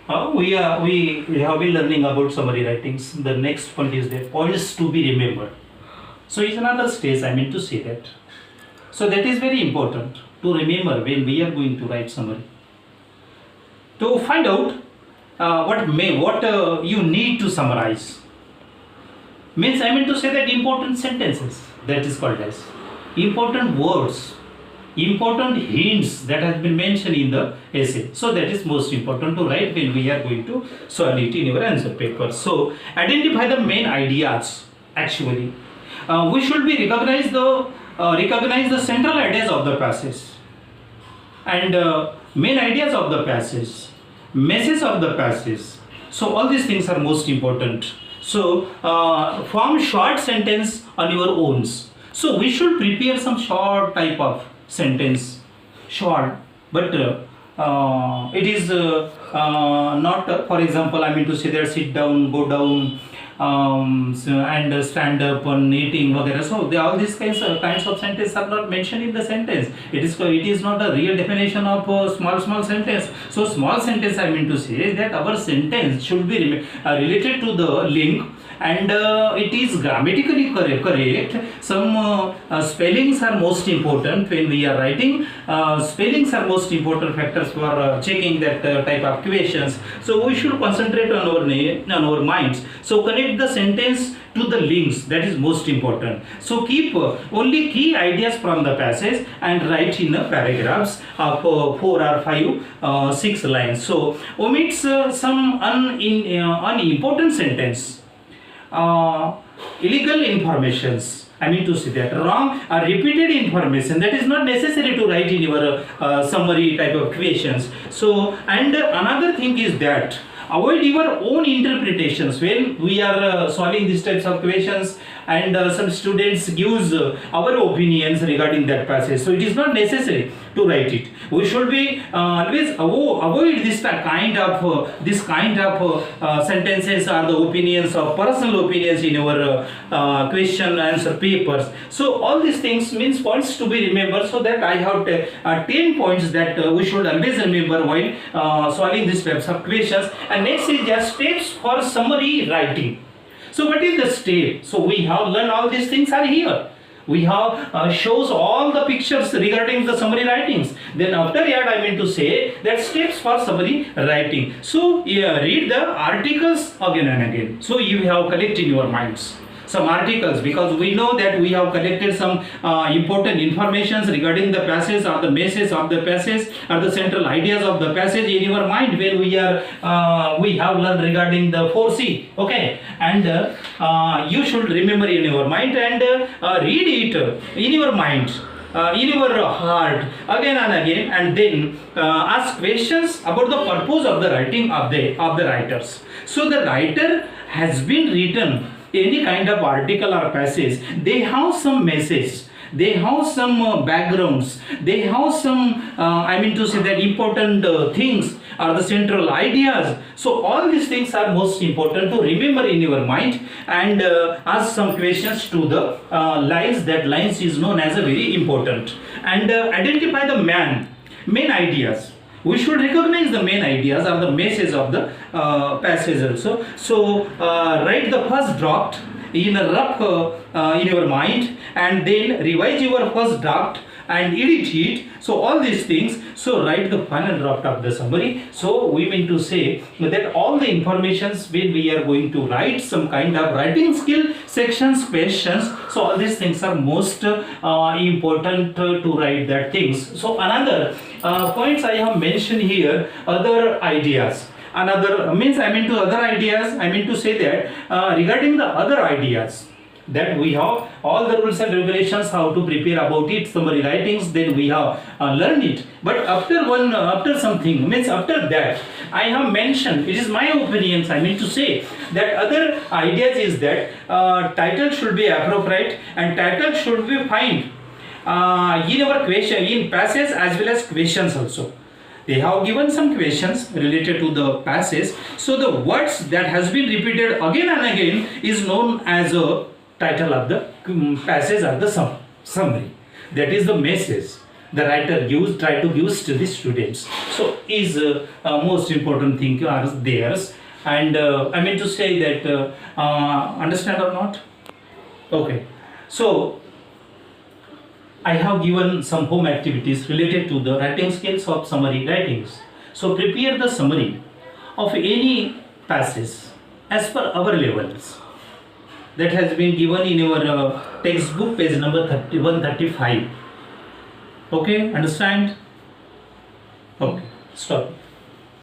We have been learning about summary writings. The next point is that points to be remembered. So it's another stage, I mean to say that. So that is very important to remember when we are going to write summary. To find out what you need to summarize. Means I mean to say that important sentences, that is called as important words, important hints that has been mentioned in the essay. So that is most important to write when we are going to solve it in your answer paper. So identify the main ideas. Actually, we should be recognize the central ideas of the passage and main ideas of the passage, message of the passage. So all these things are most important. So form short sentence on your own. So we should prepare some short type of sentence, short, but it is not, for example, I mean to say that sit down, go down, and stand up on eating, whatever. So all these kinds of sentences are not mentioned in the sentence. It is not a real definition of small sentence. So small sentence, I mean to say that our sentence should be related to the link, and it is grammatically correct. Some spellings are most important when we are writing. Spellings are most important factors for checking that type of questions. So we should concentrate on our minds. So connect the sentence to the links, that is most important. So keep only key ideas from the passage and write in paragraphs of 4 or 5, 6 lines. So omits some unimportant sentence, illegal informations, I mean to say that wrong or repeated information that is not necessary to write in your summary type of questions. So and another thing is that avoid your own interpretations when we are solving these types of questions, and some students gives our opinions regarding that passage. So it is not necessary to write it. We should be always avoid this kind of sentences or the opinions of personal opinions in our question answer papers. So all these things means points to be remembered. So that I have 10 points that we should always remember while solving these types of questions. And next is just steps for summary writing. So what is the step? So we have learned all these things are here. We have shows all the pictures regarding the summary writings. Then after that I mean to say that steps for summary writing. So read the articles again and again. So you have collected in your minds some articles, because we know that we have collected some important informations regarding the passage or the message of the passage or the central ideas of the passage in your mind when we have learned regarding the 4C. Okay, and you should remember in your mind and read it in your mind, in your heart again and again, and then ask questions about the purpose of the writing of the writers. So the writer has been written any kind of article or passage, they have some message, they have some backgrounds, they have some I mean to say that important things or the central ideas. So all these things are most important to remember in your mind, and ask some questions to the lines. That lines is known as a very important. And identify the main ideas. We should recognize the main ideas or the message of the passage also. So write the first draft in a rough in your mind, and then revise your first draft and edit it. So all these things. So write the final draft of the summary. So we mean to say that all the informations when we are going to write some kind of writing skill sections, questions. So all these things are most important to write that things. So another points I have mentioned here, other ideas. Another means I mean to other ideas, I mean to say that regarding the other ideas, that we have all the rules and regulations how to prepare about it, summary writings, then we have learned it. But after something means after that I have mentioned, it is my opinions, I mean to say that other ideas is that title should be appropriate, and title should be fine in our question, in passage as well as questions also. They have given some questions related to the passage. So the words that has been repeated again and again is known as a title of the passage or the summary. That is the message. the writer try to give to the students. So is most important thing are theirs, and I mean to say that understand or not? Okay, so I have given some home activities related to the writing skills of summary writings. So prepare the summary of any passage as per our levels. That has been given in your textbook, page number 135. Okay, understand? Okay, stop.